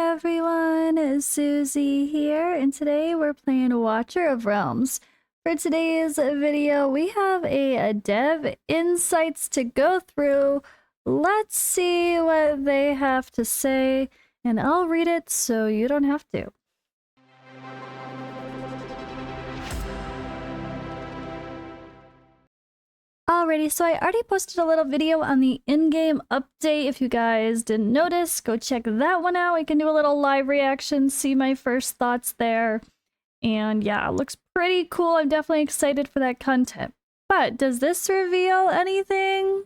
everyone, it's Suzi here, and today we're playing Watcher of Realms. For today's video, we have a dev insights to go through. Let's see what they have to say, and I'll read it so you don't have to. Alrighty, so I already posted a little video on the in-game update. If you guys didn't notice, go check that one out. We can do a little live reaction, see my first thoughts there. And yeah, it looks pretty cool. I'm definitely excited for that content. But does this reveal anything?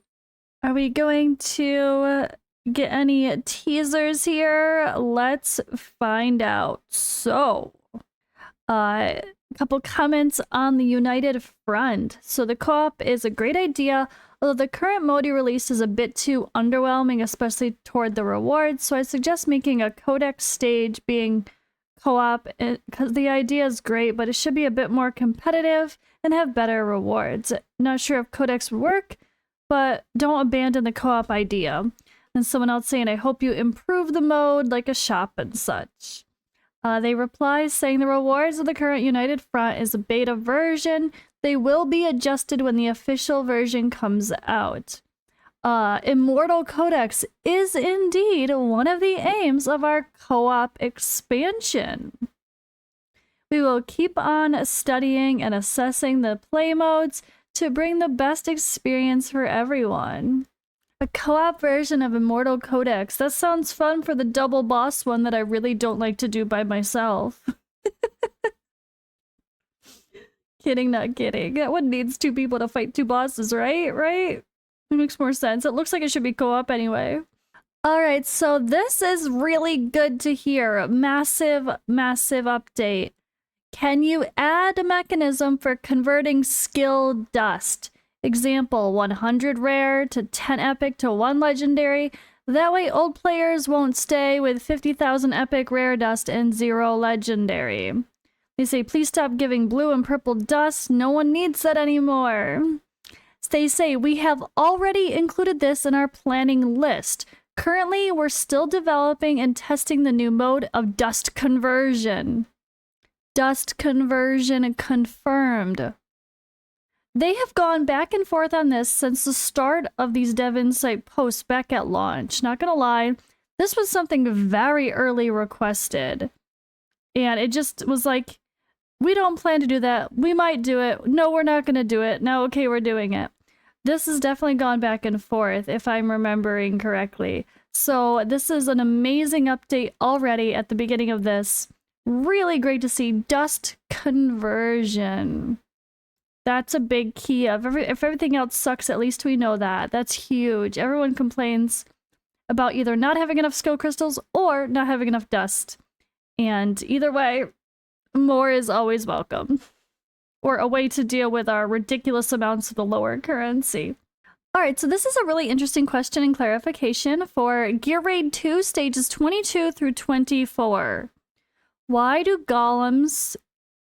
Are we going to get any teasers here? Let's find out. So, a couple comments on the United Front. So the co-op is a great idea, although the current mode you released is a bit too underwhelming, especially toward the rewards. So I suggest making a codex stage being co-op, because the idea is great, but it should be a bit more competitive and have better rewards. Not sure if codex would work, but don't abandon the co-op idea. And someone else saying, I hope you improve the mode like a shop and such. They reply saying the rewards of the current United Front is a beta version. They will be adjusted when the official version comes out. Immortal Codex is indeed one of the aims of our co-op expansion. We will keep on studying and assessing the play modes to bring the best experience for everyone. A co-op version of Immortal Codex. That sounds fun for the double boss one that I really don't like to do by myself. Kidding, not kidding. That one needs two people to fight two bosses, right? Right? It makes more sense. It looks like it should be co-op anyway. Alright, so this is really good to hear. Massive, massive update. Can you add a mechanism for converting skill dust? Example, 100 rare to 10 epic to 1 legendary. That way old players won't stay with 50,000 epic rare dust and 0 legendary. They say, please stop giving blue and purple dust. No one needs that anymore. They say, we have already included this in our planning list. Currently, we're still developing and testing the new mode of dust conversion. Dust conversion confirmed. They have gone back and forth on this since the start of these dev insight posts back at launch. Not gonna lie, this was something very early requested. And it just was like, we don't plan to do that. We might do it. No, we're not gonna do it. No, okay, we're doing it. This has definitely gone back and forth, if I'm remembering correctly. So this is an amazing update already at the beginning of this. Really great to see dust conversion. That's a big key of if everything else sucks, at least we know that. That's huge. Everyone complains about either not having enough skill crystals or not having enough dust. And either way, more is always welcome. Or a way to deal with our ridiculous amounts of the lower currency. Alright, so this is a really interesting question and clarification for Gear Raid 2 stages 22 through 24. Why do golems...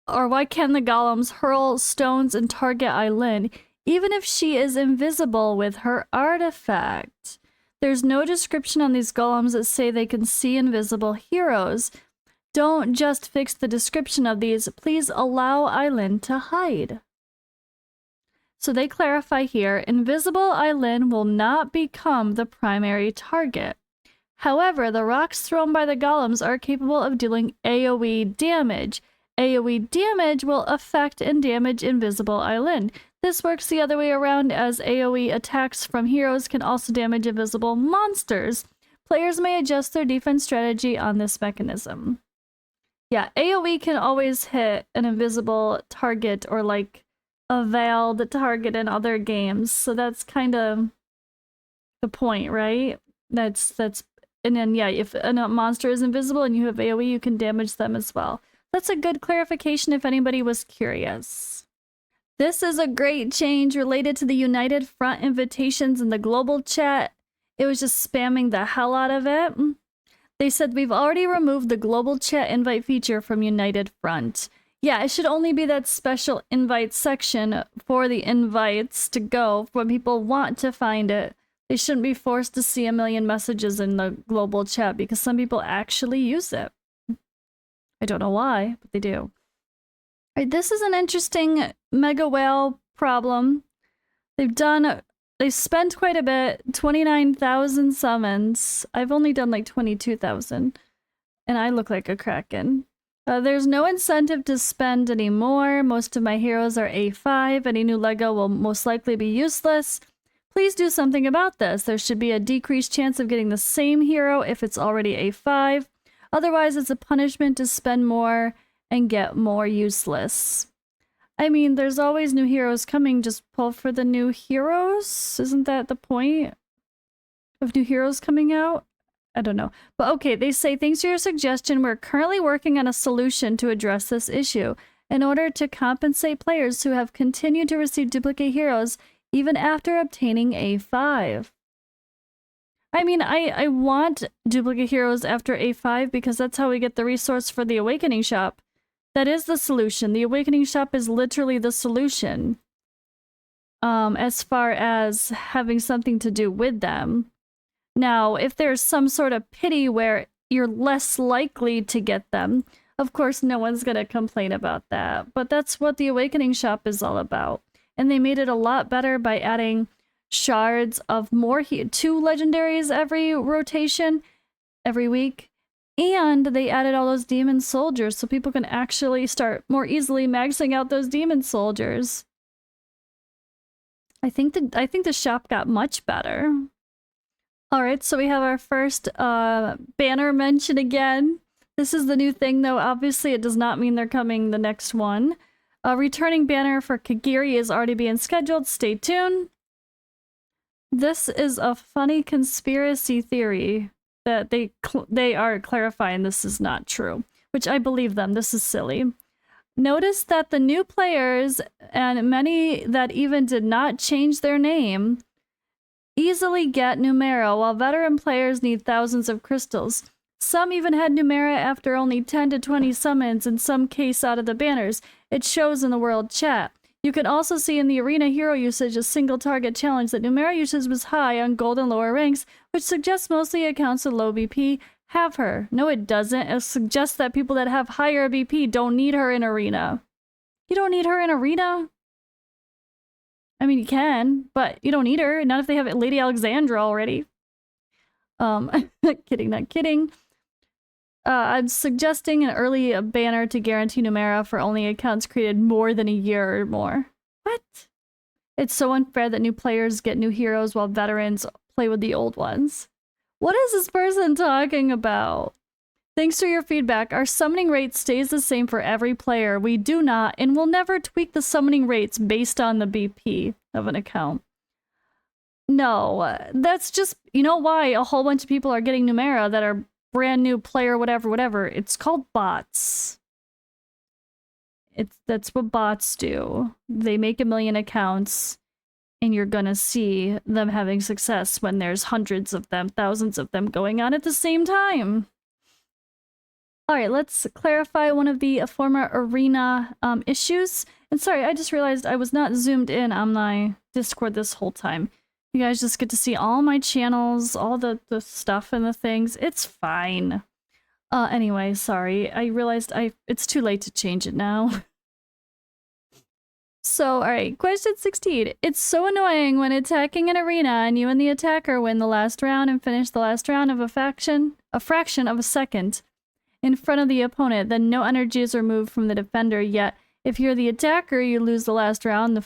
Or why can the golems hurl stones and target Eileen, even if she is invisible with her artifact? There's no description on these golems that say they can see invisible heroes. Don't just fix the description of these. Please allow Eileen to hide. So they clarify here, invisible Eileen will not become the primary target. However, the rocks thrown by the golems are capable of dealing AoE damage. AoE damage will affect and damage invisible Eileen. This works the other way around, as AoE attacks from heroes can also damage invisible monsters. Players may adjust their defense strategy on this mechanism. Yeah, AoE can always hit an invisible target or like a veiled target in other games, so that's kind of the point, right? That's and then yeah, if a monster is invisible and you have AoE, you can damage them as well. That's a good clarification if anybody was curious. This is a great change related to the United Front invitations in the global chat. It was just spamming the hell out of it. They said we've already removed the global chat invite feature from United Front. Yeah, it should only be that special invite section for the invites to go when people want to find it. They shouldn't be forced to see a million messages in the global chat because some people actually use it. I don't know why, but they do. All right, this is an interesting mega whale problem. They've spent quite a bit, 29,000 summons. I've only done like 22,000, and I look like a kraken. There's no incentive to spend anymore. Most of my heroes are A5. Any new Lego will most likely be useless. Please do something about this. There should be a decreased chance of getting the same hero if it's already A5. Otherwise, it's a punishment to spend more and get more useless. I mean, there's always new heroes coming. Just pull for the new heroes? Isn't that the point of new heroes coming out? I don't know. But okay, they say, thanks for your suggestion. We're currently working on a solution to address this issue. In order to compensate players who have continued to receive duplicate heroes even after obtaining A5. I mean, I want duplicate heroes after A5 because that's how we get the resource for the Awakening Shop. That is the solution. The Awakening Shop is literally the solution. As far as having something to do with them. Now, if there's some sort of pity where you're less likely to get them, of course no one's gonna complain about that. But that's what the Awakening Shop is all about. And they made it a lot better by adding shards of more 2 legendaries every rotation, every week. And they added all those demon soldiers so people can actually start more easily maxing out those demon soldiers. I think the shop got much better. Alright, so we have our first banner mention again. This is the new thing though. Obviously it does not mean they're coming the next one. A returning banner for Kagiri is already being scheduled. Stay tuned. This is a funny conspiracy theory that they are clarifying this is not true, which I believe them. This is silly. Notice that the new players, and many that even did not change their name, easily get Numera, while veteran players need thousands of crystals. Some even had Numera after only 10 to 20 summons, in some case out of the banners. It shows in the world chat. You can also see in the arena hero usage a single target challenge that Numera usage was high on gold and lower ranks, which suggests mostly accounts with low BP have her. No, it doesn't. It suggests that people that have higher BP don't need her in arena. You don't need her in arena? I mean, you can, but you don't need her. Not if they have Lady Alexandra already. Kidding, not kidding. I'm suggesting an early banner to guarantee Numera for only accounts created more than a year or more. What? It's so unfair that new players get new heroes while veterans play with the old ones. What is this person talking about? Thanks for your feedback. Our summoning rate stays the same for every player. We do not and will never tweak the summoning rates based on the BP of an account. No, that's just, you know why a whole bunch of people are getting Numera that are brand new player, whatever. It's called bots. That's what bots do. They make a million accounts and you're gonna see them having success when there's hundreds of them, thousands of them going on at the same time. Alright, let's clarify one of the former arena issues. And sorry, I just realized I was not zoomed in on my Discord this whole time. You guys just get to see all my channels, all the stuff and the things. It's fine. Anyway, sorry. I realized it's too late to change it now. So, alright, question 16. It's so annoying when attacking an arena and you and the attacker win the last round and finish the last round of a fraction of a second in front of the opponent, then no energy is removed from the defender, yet if you're the attacker, you lose the last round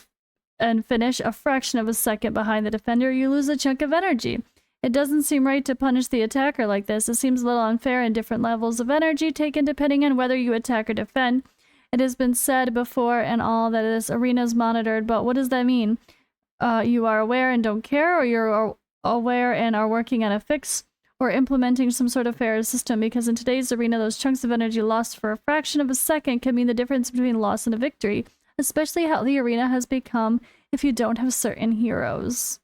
and finish a fraction of a second behind the defender, you lose a chunk of energy. It doesn't seem right to punish the attacker like this. It seems a little unfair in different levels of energy taken depending on whether you attack or defend. It has been said before and all that this arena is monitored, but what does that mean? You are aware and don't care, or you're aware and are working on a fix or implementing some sort of fair system, because in today's arena, those chunks of energy lost for a fraction of a second can mean the difference between loss and a victory, especially how the arena has become if you don't have certain heroes.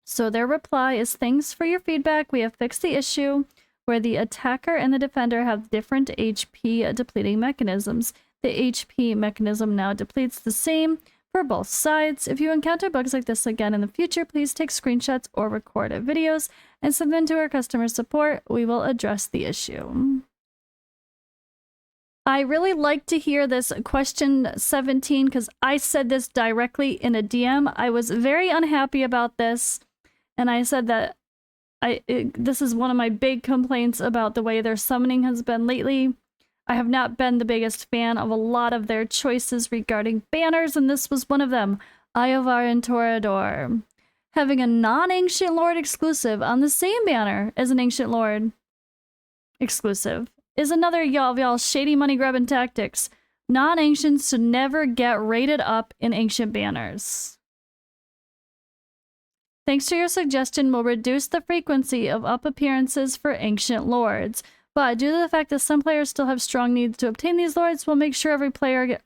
So their reply is, thanks for your feedback. We have fixed the issue where the attacker and the defender have different HP depleting mechanisms. The HP mechanism now depletes the same for both sides. If you encounter bugs like this again in the future, please take screenshots or recorded videos and send them to our customer support. We will address the issue. I really like to hear this question 17 because I said this directly in a DM. I was very unhappy about this, and I said that this is one of my big complaints about the way their summoning has been lately. I have not been the biggest fan of a lot of their choices regarding banners, and this was one of them. Iovar and Torador. Having a non-Ancient Lord exclusive on the same banner as an Ancient Lord exclusive is another of y'all's shady money grabbing tactics. Non-Ancients should never get rated up in Ancient banners. Thanks to your suggestion, we'll reduce the frequency of up appearances for Ancient Lords. But due to the fact that some players still have strong needs to obtain these lords, we'll make sure different players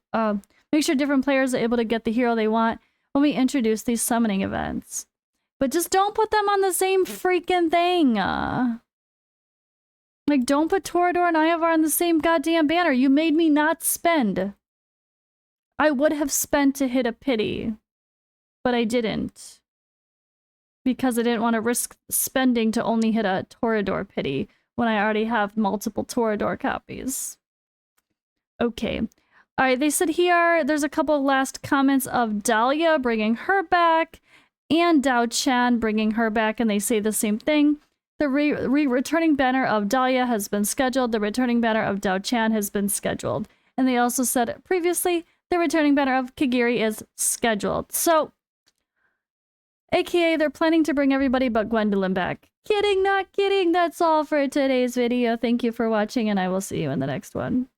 are able to get the hero they want when we introduce these summoning events. But just don't put them on the same freaking thing. Like, don't put Torador and Iovar on the same goddamn banner. You made me not spend. I would have spent to hit a pity, but I didn't. Because I didn't want to risk spending to only hit a Torador pity when I already have multiple Torador copies. Okay. Alright, they said here, there's a couple of last comments of Dahlia bringing her back, and Dao Chan bringing her back, and they say the same thing. The returning banner of Dahlia has been scheduled. The returning banner of Dao Chan has been scheduled. And they also said previously, the returning banner of Kagiri is scheduled. So, AKA, they're planning to bring everybody but Gwendolyn back. Kidding, not kidding. That's all for today's video. Thank you for watching, and I will see you in the next one.